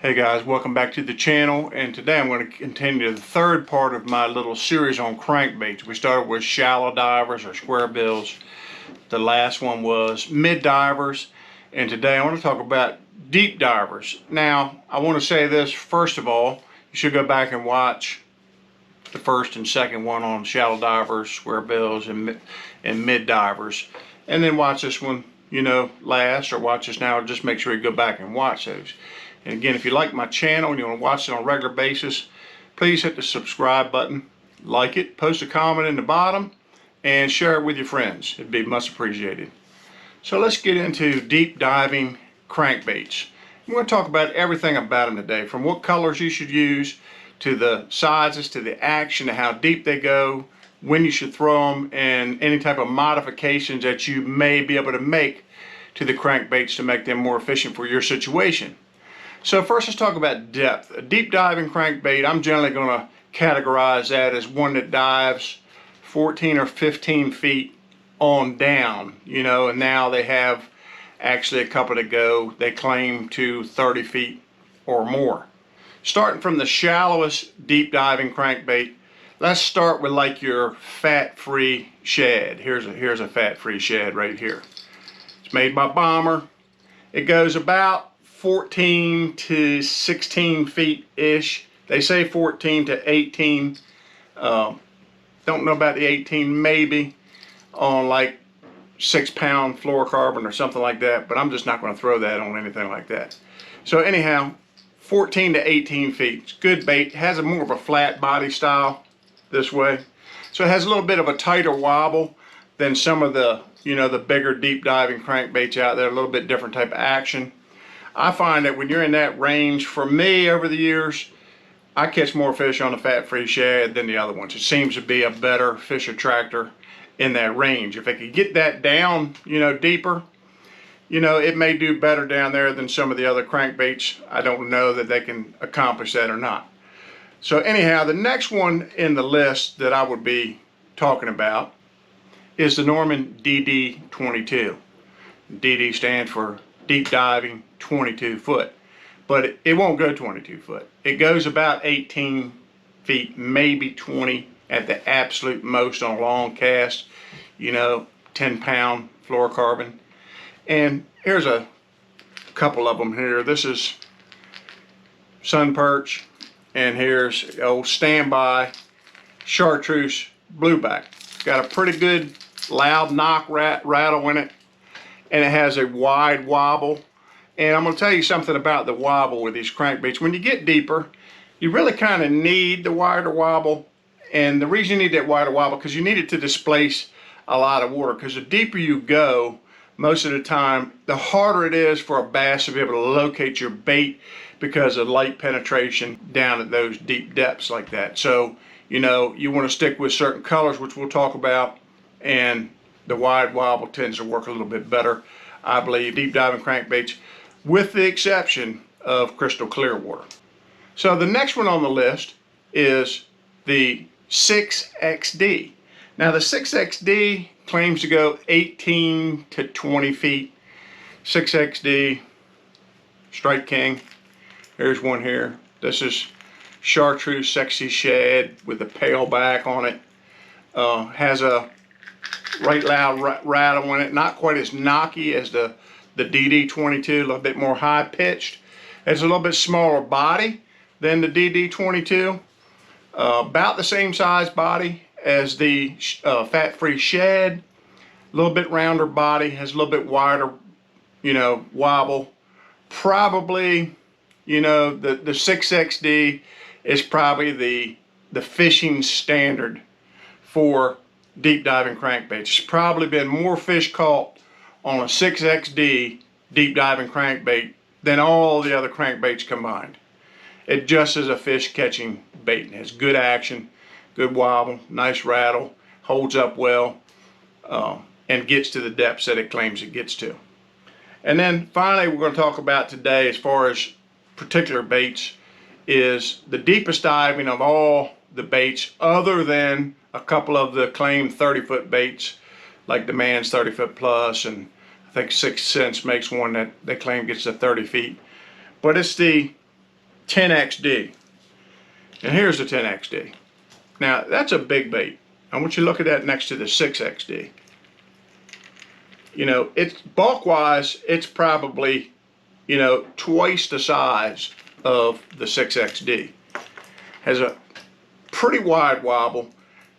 Hey guys, welcome back to the channel, and today I'm going to continue the third part of my little series on crankbaits. We started with shallow divers or square bills. The last one was mid divers, and today I want to talk about deep divers. Now, I want to say this first of all, you should go back and watch the first and second one on shallow divers, square bills, and mid divers, and then watch this one, last, or watch this now, or just make sure you go back and watch those. And again, if you like my channel and you want to watch it on a regular basis, please hit the subscribe button, like it, post a comment in the bottom, and share it with your friends. It'd be much appreciated. So let's get into deep diving crankbaits. I'm going to talk about everything about them today, from what colors you should use, to the sizes, to the action, to how deep they go, when you should throw them, and any type of modifications that you may be able to make to the crankbaits to make them more efficient for your situation. So first, let's talk about depth. A deep diving crankbait, I'm generally going to categorize that as one that dives 14 or 15 feet on down, and now they have actually a couple to go. They claim to 30 feet or more. Starting from the shallowest deep diving crankbait, let's start with like your fat-free shad. Here's a fat-free shad right here. It's made by Bomber. It goes about 14 to 16 feet ish. They say 14 to 18. Don't know about the 18, maybe on like 6-pound fluorocarbon or something like that, but I'm just not going to throw that on anything like that. So anyhow, 14 to 18 feet. It's good bait. It has a more of a flat body style this way. So it has a little bit of a tighter wobble than some of the, the bigger deep diving crankbaits out there, a little bit different type of action. I find that when you're in that range, for me over the years, I catch more fish on the fat-free shad than the other ones. It seems to be a better fish attractor in that range. If they could get that down, deeper, it may do better down there than some of the other crankbaits. I don't know that they can accomplish that or not. So anyhow, the next one in the list that I would be talking about is the Norman DD22. DD stands for Deep Diving 22 foot, but it won't go 22 foot. It goes about 18 feet, maybe 20 at the absolute most on a long cast, 10-pound fluorocarbon. And here's a couple of them here. This is sun perch, and here's old standby chartreuse blueback. Got a pretty good loud knock rattle in it, and it has a wide wobble. And I'm going to tell you something about the wobble with these crankbaits. When you get deeper, you really kind of need the wider wobble. And the reason you need that wider wobble, because you need it to displace a lot of water. Because the deeper you go, most of the time, the harder it is for a bass to be able to locate your bait because of light penetration down at those deep depths like that. So, you want to stick with certain colors, which we'll talk about, and the wide wobble tends to work a little bit better, I believe, deep diving crankbaits, with the exception of crystal clear water. So the next one on the list is the 6XD. Now the 6XD claims to go 18 to 20 feet. 6XD, Strike King. Here's one here. This is chartreuse sexy shad with a pale back on it. Has a right loud rattle in it, not quite as knocky as the DD22, a little bit more high pitched. It's a little bit smaller body than the DD22, about the same size body as the fat-free shad, a little bit rounder body, has a little bit wider, wobble. Probably, the 6XD is probably the fishing standard for deep diving crankbaits. It's probably been more fish caught on a 6XD deep diving crankbait than all the other crankbaits combined. It just is a fish catching bait. It has good action, good wobble, nice rattle, holds up well, and gets to the depths that it claims it gets to. And then finally, we're going to talk about today, as far as particular baits, is the deepest diving of all the baits, other than a couple of the claimed 30-foot baits, like the Man's 30-foot plus, and I think 6 Cents makes one that they claim gets to 30 feet. But it's the 10XD. And here's the 10XD. Now, that's a big bait. I want you to look at that next to the 6XD. You know, it's bulk-wise, it's probably, you know, twice the size of the 6XD. Has a pretty wide wobble.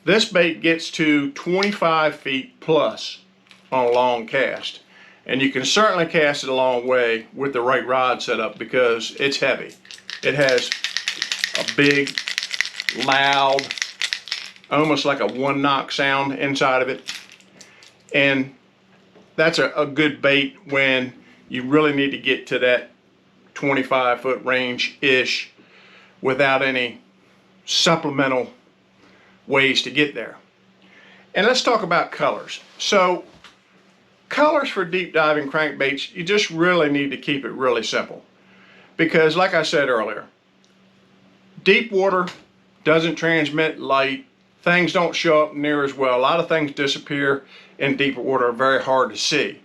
This bait gets to 25 feet plus on a long cast. And you can certainly cast it a long way with the right rod setup because it's heavy. It has a big, loud, almost like a one knock sound inside of it. And that's a good bait when you really need to get to that 25-foot range-ish without any supplemental ways to get there. And let's talk about colors. So colors for deep diving crankbaits, you just really need to keep it really simple. Because like I said earlier, deep water doesn't transmit light. Things don't show up near as well. A lot of things disappear in deeper water, are very hard to see.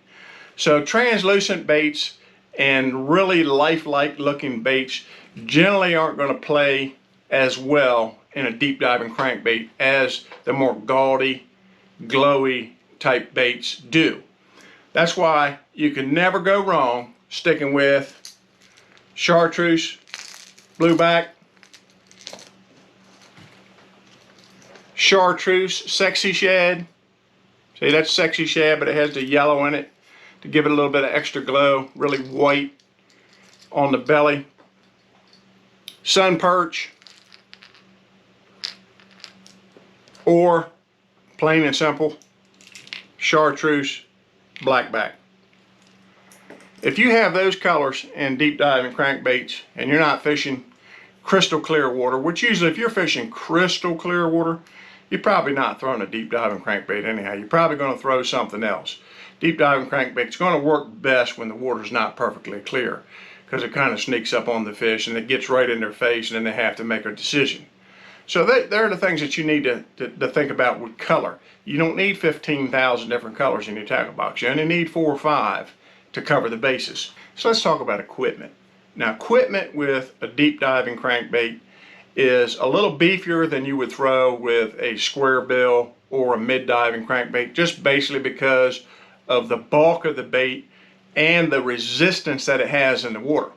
So translucent baits and really lifelike looking baits generally aren't going to play as well in a deep diving crankbait as the more gaudy, glowy type baits do. That's why you can never go wrong sticking with chartreuse, blueback, chartreuse, sexy shad. See, that's sexy shad, but it has the yellow in it to give it a little bit of extra glow, really white on the belly. Sun perch, or plain and simple, chartreuse, blackback. If you have those colors in deep diving crankbaits and you're not fishing crystal clear water, which usually if you're fishing crystal clear water, you're probably not throwing a deep diving crankbait anyhow. You're probably going to throw something else. Deep diving crankbait's going to work best when the water's not perfectly clear because it kind of sneaks up on the fish and it gets right in their face and then they have to make a decision. So they're the things that you need to think about with color. You don't need 15,000 different colors in your tackle box. You only need 4 or 5 to cover the bases. So let's talk about equipment. Now, equipment with a deep diving crankbait is a little beefier than you would throw with a square bill or a mid diving crankbait, just basically because of the bulk of the bait and the resistance that it has in the water.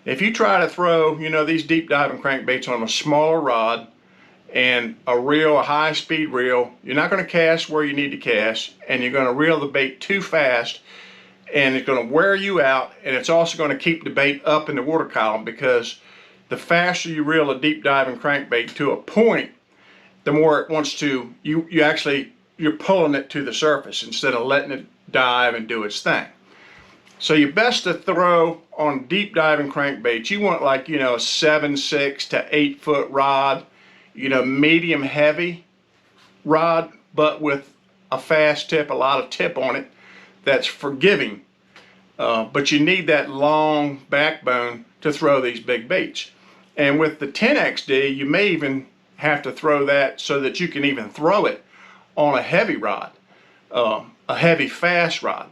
If you try to throw, you know, these deep diving crankbaits on a smaller rod and a reel, a high speed reel, you're not going to cast where you need to cast, and you're going to reel the bait too fast, and it's going to wear you out, and it's also going to keep the bait up in the water column because the faster you reel a deep diving crankbait to a point, the more it wants to, you're pulling it to the surface instead of letting it dive and do its thing. So you're best to throw on deep diving crankbaits. You want, like, you know, a 7-6 to 8 foot rod, you know, medium heavy rod, but with a fast tip, a lot of tip on it that's forgiving. But you need that long backbone to throw these big baits. And with the 10XD, you may even have to throw that so that you can even throw it on a heavy rod, a heavy fast rod,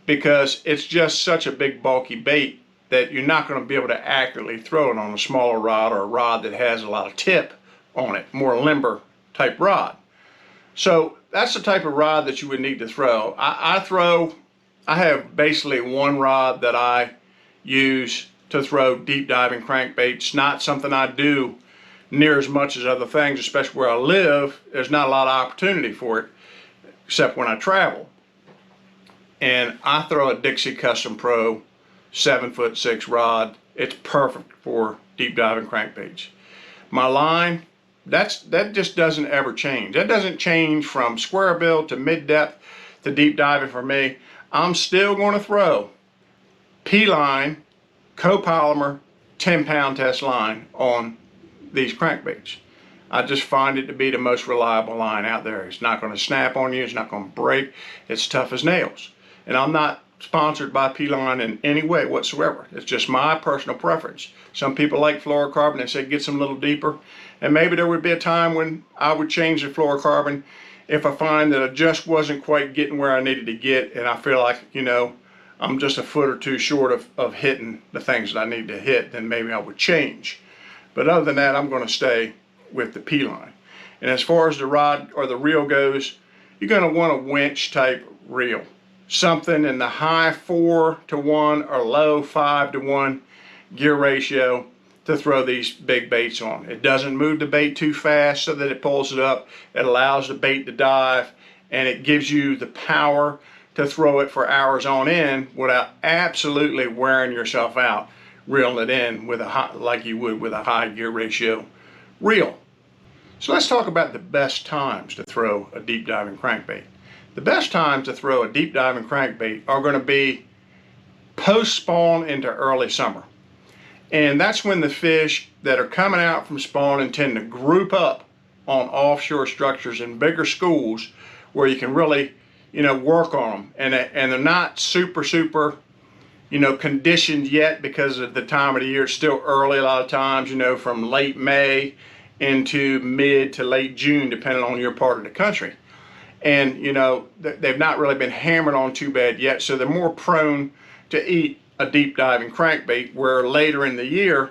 because it's just such a big bulky bait that you're not going to be able to accurately throw it on a smaller rod or a rod that has a lot of tip on it, more limber type rod. So that's the type of rod that you would need to throw. I have basically one rod that I use to throw deep diving crankbaits. Not something I do near as much as other things, especially where I live. There's not a lot of opportunity for it except when I travel. And I throw a Dixie Custom Pro 7'6" rod. It's perfect for deep diving crankbaits. My line, that just doesn't ever change. That doesn't change from square bill to mid depth to deep diving for me. I'm still going to throw P-line, copolymer, 10-pound test line on these crankbaits. I just find it to be the most reliable line out there. It's not going to snap on you. It's not going to break. It's tough as nails. And I'm not sponsored by P-line in any way whatsoever. It's just my personal preference. Some people like fluorocarbon. They say get some little deeper. And maybe there would be a time when I would change the fluorocarbon if I find that I just wasn't quite getting where I needed to get, and I feel like, you know, I'm just a foot or two short of hitting the things that I need to hit, then maybe I would change. But other than that, I'm going to stay with the P-line. And as far as the rod or the reel goes, you're going to want a winch type reel. Something in the high 4-to-1 or low 5-to-1 gear ratio to throw these big baits on. It doesn't move the bait too fast so that it pulls it up. It allows the bait to dive, and it gives you the power to throw it for hours on end without absolutely wearing yourself out reeling it in with a high, like you would with a high gear ratio reel. So let's talk about the best times to throw a deep diving crankbait. The best times to throw a deep diving crankbait are going to be post spawn into early summer. And that's when the fish that are coming out from spawning tend to group up on offshore structures in bigger schools where you can really, work on them. And they're not super, conditioned yet because of the time of the year. It's still early a lot of times, from late May into mid to late June, depending on your part of the country. And, they've not really been hammered on too bad yet, so they're more prone to eat a deep diving crankbait, where later in the year,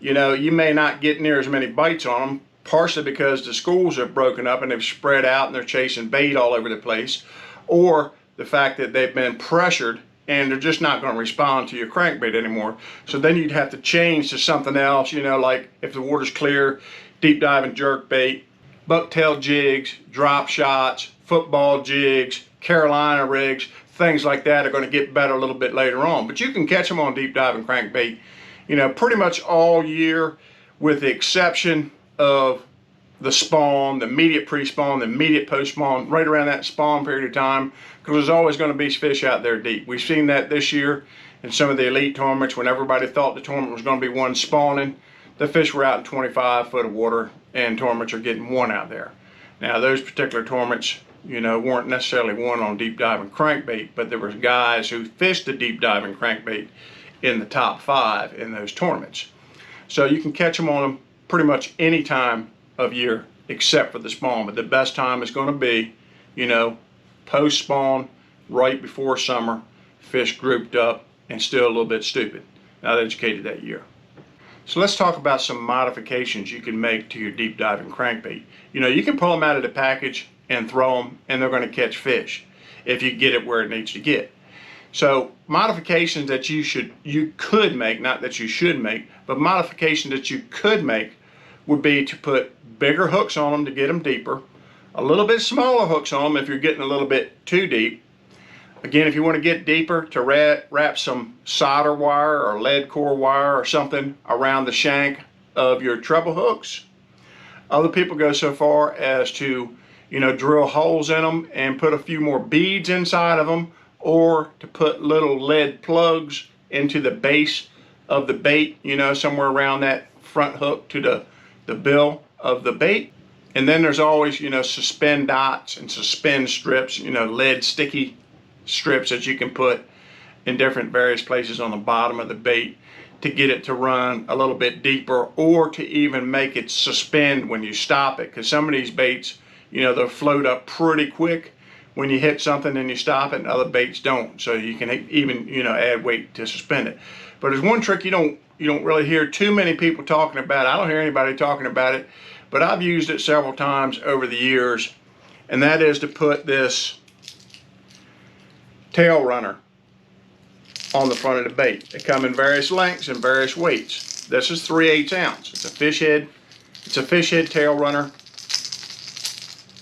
you may not get near as many bites on them, partially because the schools are broken up and they've spread out and they're chasing bait all over the place, or the fact that they've been pressured and they're just not going to respond to your crankbait anymore. So then you'd have to change to something else, like if the water's clear, deep diving jerk bait, bucktail jigs, drop shots, football jigs, Carolina rigs, things like that are going to get better a little bit later on. But you can catch them on deep diving crankbait, pretty much all year, with the exception of the spawn, the immediate pre-spawn, the immediate post-spawn, right around that spawn period of time, because there's always going to be fish out there deep. We've seen that this year in some of the elite tournaments when everybody thought the tournament was going to be one spawning. The fish were out in 25 foot of water, and tournaments are getting one out there. Now, those particular tournaments, weren't necessarily won on deep diving crankbait, but there was guys who fished the deep diving crankbait in the top 5 in those tournaments. So you can catch them on them pretty much any time of year except for the spawn. But the best time is going to be, post spawn, right before summer, fish grouped up and still a little bit stupid, not educated that year. So let's talk about some modifications you can make to your deep diving crankbait. You can pull them out of the package and throw them, and they're going to catch fish if you get it where it needs to get. So modifications that you could make, not that you should make, but modifications that you could make would be to put bigger hooks on them to get them deeper, a little bit smaller hooks on them if you're getting a little bit too deep. Again, if you want to get deeper, to wrap some solder wire or lead core wire or something around the shank of your treble hooks. Other people go so far as to, drill holes in them and put a few more beads inside of them, or to put little lead plugs into the base of the bait, somewhere around that front hook to the bill of the bait. And then there's always, suspend dots and suspend strips, lead sticky strips that you can put in different various places on the bottom of the bait to get it to run a little bit deeper, or to even make it suspend when you stop it, because some of these baits, they'll float up pretty quick when you hit something and you stop it, and other baits don't. So you can even add weight to suspend it. But there's one trick you don't really hear too many people talking about. I don't hear anybody talking about it, but I've used it several times over the years, and that is to put this tail runner on the front of the bait. They come in various lengths and various weights. This is 3/8 ounce. It's a fish head. It's a fish head tail runner,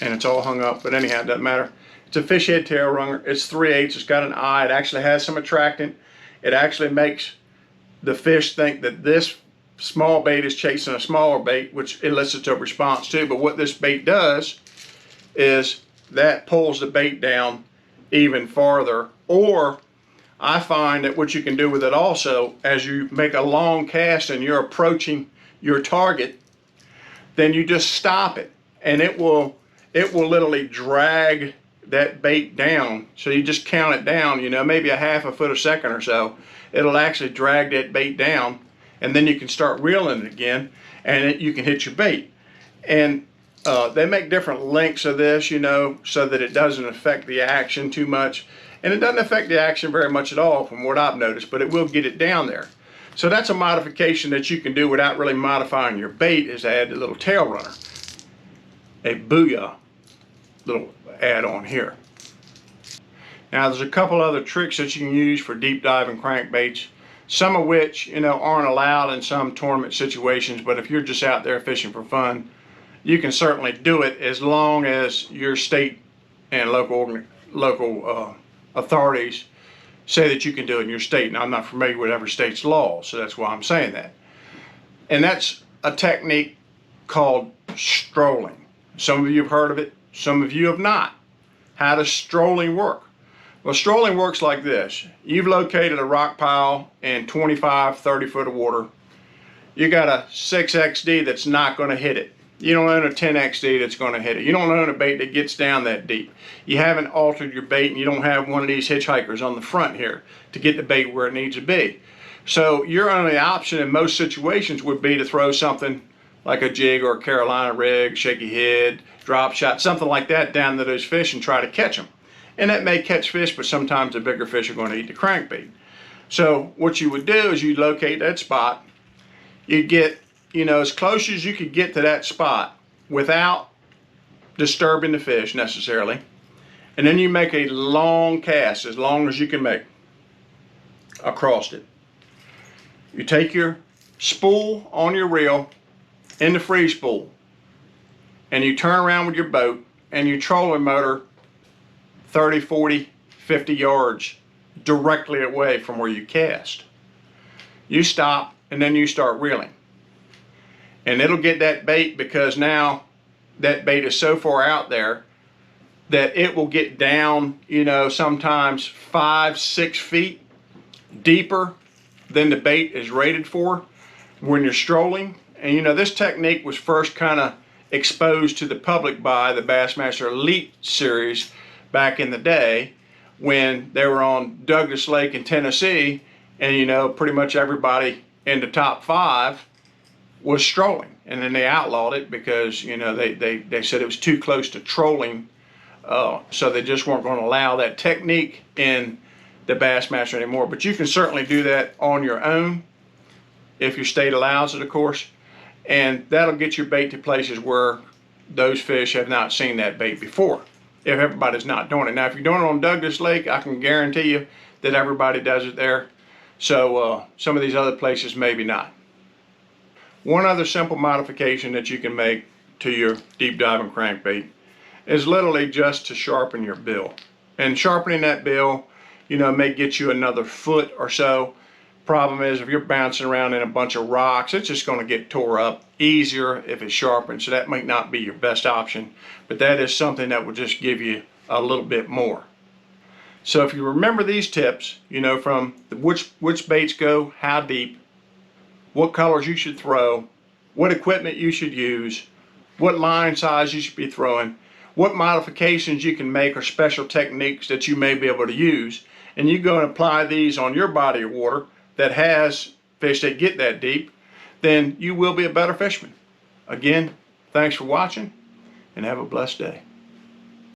and it's all hung up, but anyhow, it doesn't matter. It's a fish head tail runner. It's 3/8. It's got an eye. It actually has some attractant. It actually makes the fish think that this small bait is chasing a smaller bait, which elicits a response too. But what this bait does is that pulls the bait down even farther. Or I find that what you can do with it also, as you make a long cast and you're approaching your target, then you just stop it, and it will literally drag that bait down. So you just count it down, maybe a half a foot a second or so. It'll actually drag that bait down, and then you can start reeling it again, and you can hit your bait. And they make different lengths of this, so that it doesn't affect the action too much. And it doesn't affect the action very much at all from what I've noticed, but it will get it down there. So that's a modification that you can do without really modifying your bait, is to add the little tail runner. A booyah little add-on here. Now there's a couple other tricks that you can use for deep diving crankbaits, some of which, you know, aren't allowed in some tournament situations, but if you're just out there fishing for fun, you can certainly do it as long as your state and local authorities say that you can do it in your state. Now I'm not familiar with every state's law, so that's why I'm saying that. And that's a technique called strolling. Some of you have heard of it, some of you have not. How does strolling work? Well, strolling works like this. You've located a rock pile in 25, 30 foot of water. You got a 6XD that's not going to hit it. You don't own a 10XD that's going to hit it. You don't own a bait that gets down that deep. You haven't altered your bait, and you don't have one of these hitchhikers on the front here to get the bait where it needs to be. So your only option in most situations would be to throw something like a jig or a Carolina rig, shaky head, drop shot, something like that down to those fish and try to catch them. And that may catch fish, but sometimes the bigger fish are going to eat the crankbait. So what you would do is you'd locate that spot. You'd get, you know, as close as you could get to that spot without disturbing the fish necessarily. And then you make a long cast, as long as you can make, across it. You take your spool on your reel in the free spool, and you turn around with your boat and you trolling motor 30, 40, 50 yards directly away from where you cast. You stop and then you start reeling. And it'll get that bait, because now that bait is so far out there that it will get down, you know, sometimes 5, 6 feet deeper than the bait is rated for when you're strolling. And you know, this technique was first kind of exposed to the public by the Bassmaster Elite series back in the day when they were on Douglas Lake in Tennessee, and you know, pretty much everybody in the top 5 was strolling, and then they outlawed it because, you know, they said it was too close to trolling, so they just weren't going to allow that technique in the Bassmaster anymore. But you can certainly do that on your own if your state allows it, of course, and that'll get your bait to places where those fish have not seen that bait before, if everybody's not doing it. Now, if you're doing it on Douglas Lake, I can guarantee you that everybody does it there. So some of these other places, maybe not. One other simple modification that you can make to your deep diving crankbait is literally just to sharpen your bill. And sharpening that bill, you know, may get you another foot or so. Problem is, if you're bouncing around in a bunch of rocks, it's just going to get tore up easier if it's sharpened. So that might not be your best option, but that is something that will just give you a little bit more. So if you remember these tips, you know, from which baits go how deep, what colors you should throw, what equipment you should use, what line size you should be throwing, what modifications you can make or special techniques that you may be able to use, and you go and apply these on your body of water that has fish that get that deep, then you will be a better fisherman. Again, thanks for watching, and have a blessed day.